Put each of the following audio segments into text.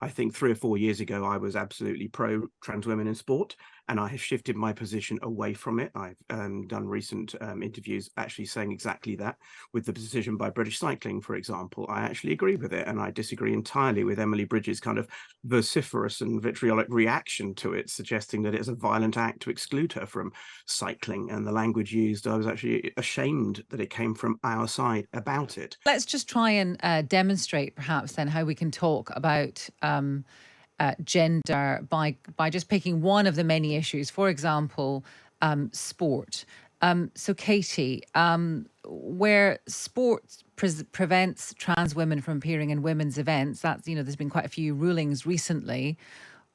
I think 3 or 4 years ago, I was absolutely pro trans women in sport, and I have shifted my position away from it. I've done recent interviews actually saying exactly that. With the decision by British Cycling, for example, I actually agree with it, and I disagree entirely with Emily Bridges' kind of vociferous and vitriolic reaction to it, suggesting that it's a violent act to exclude her from cycling. And the language used, I was actually ashamed that it came from our side about it. Let's just try and demonstrate, perhaps, then how we can talk about gender by just picking one of the many issues. For example, sport. So, Katy, where sport prevents trans women from appearing in women's events, that's there's been quite a few rulings recently.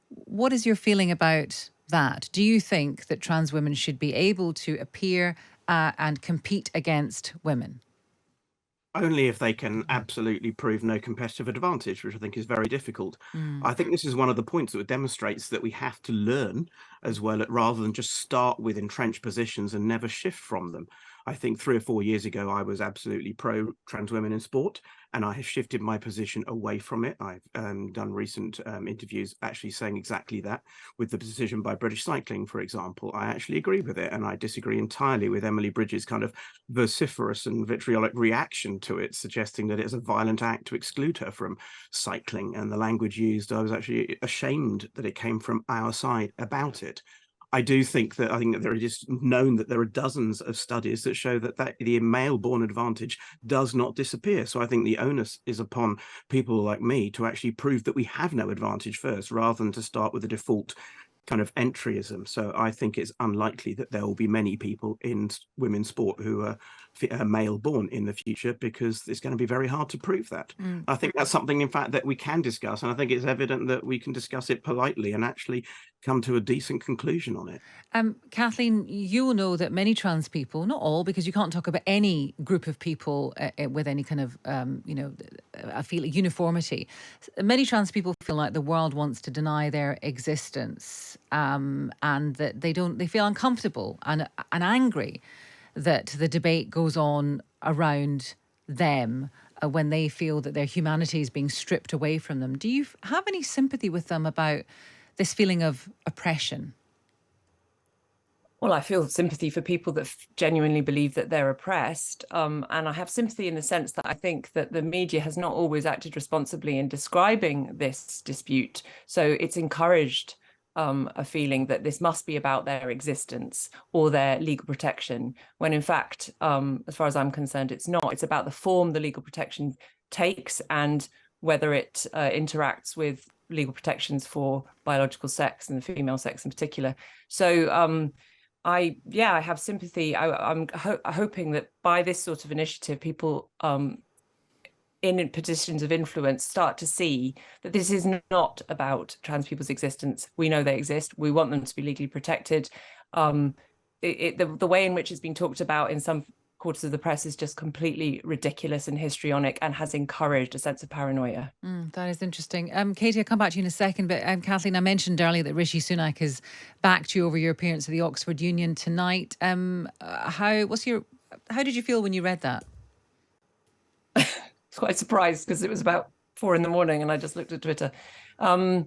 What is your feeling about that? Do you think that trans women should be able to appear and compete against women? Only if they can absolutely prove no competitive advantage, which I think is very difficult. Mm. I think this is one of the points that demonstrates that we have to learn as well, rather than just start with entrenched positions and never shift from them. I think 3 or 4 years ago, I was absolutely pro trans women in sport, and I have shifted my position away from it. I've done recent interviews actually saying exactly that. With the decision by British Cycling, for example, I actually agree with it, and I disagree entirely with Emily Bridges' kind of vociferous and vitriolic reaction to it, suggesting that it's a violent act to exclude her from cycling. And the language used, I was actually ashamed that it came from our side about it. I think that there are just known that there are dozens of studies that show that the male-born advantage does not disappear. So I think the onus is upon people like me to actually prove that we have no advantage first, rather than to start with a default kind of entryism. So I think it's unlikely that there will be many people in women's sport who are male born in the future, because it's going to be very hard to prove that. Mm. I think that's something, in fact, that we can discuss. And I think it's evident that we can discuss it politely and actually come to a decent conclusion on it. Kathleen, you will know that many trans people, not all, because you can't talk about any group of people with any kind of, I feel uniformity. Many trans people feel like the world wants to deny their existence, and that they feel uncomfortable and angry that the debate goes on around them when they feel that their humanity is being stripped away from them. Do you have any sympathy with them about this feeling of oppression? Well, I feel sympathy for people that genuinely believe that they're oppressed. And I have sympathy in the sense that I think that the media has not always acted responsibly in describing this dispute. So it's encouraged a feeling that this must be about their existence or their legal protection, when in fact, as far as I'm concerned, it's not. It's about the form the legal protection takes and whether it interacts with legal protections for biological sex and the female sex in particular. So I have sympathy. I'm hoping that by this sort of initiative, people in positions of influence start to see that this is not about trans people's existence. We know they exist. We want them to be legally protected. The way in which it's been talked about in some quarters of the press is just completely ridiculous and histrionic, and has encouraged a sense of paranoia. That is interesting. Katy, I'll come back to you in a second, but Kathleen, I mentioned earlier that Rishi Sunak has backed you over your appearance at the Oxford Union tonight. How did you feel when you read that? I was quite surprised because it was about 4 a.m. and I just looked at Twitter. Well,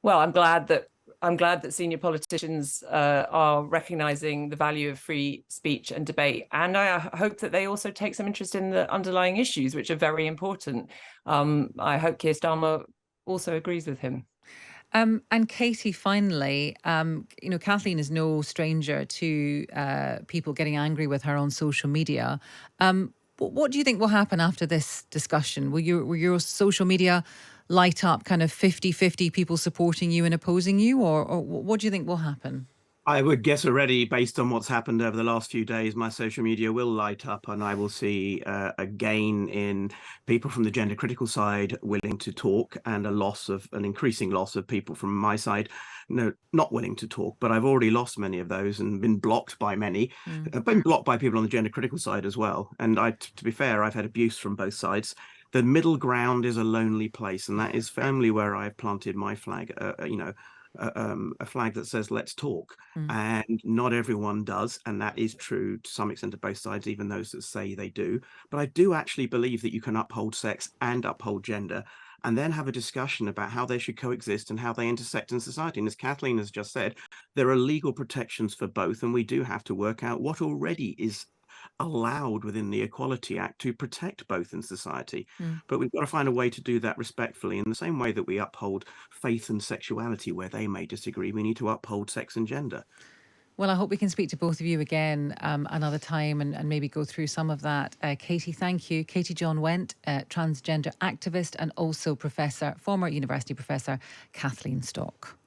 I'm glad that senior politicians are recognizing the value of free speech and debate. And I hope that they also take some interest in the underlying issues, which are very important. I hope Keir Starmer also agrees with him. And Katy, finally, Kathleen is no stranger to people getting angry with her on social media. What do you think will happen after this discussion? Will your social media light up kind of 50-50 people supporting you and opposing you, or what do you think will happen? I would guess already, based on what's happened over the last few days, my social media will light up, and I will see a gain in people from the gender critical side willing to talk, and an increasing loss of people from my side not willing to talk. But I've already lost many of those and been blocked by many. I've been blocked by people on the gender critical side as well. And to be fair, I've had abuse from both sides. The middle ground is a lonely place, and that is firmly where I've planted my flag. A flag that says let's talk. And not everyone does, and that is true to some extent of both sides, even those that say they do. But I do actually believe that you can uphold sex and uphold gender, and then have a discussion about how they should coexist and how they intersect in society. And as Kathleen has just said, there are legal protections for both, and we do have to work out what already is allowed within the Equality Act to protect both in society. But we've got to find a way to do that respectfully. In the same way that we uphold faith and sexuality where they may disagree, we need to uphold sex and gender. Well, I hope we can speak to both of you again another time and maybe go through some of that. Katy, thank you. Katy John Went, transgender activist, and also former university professor Kathleen Stock.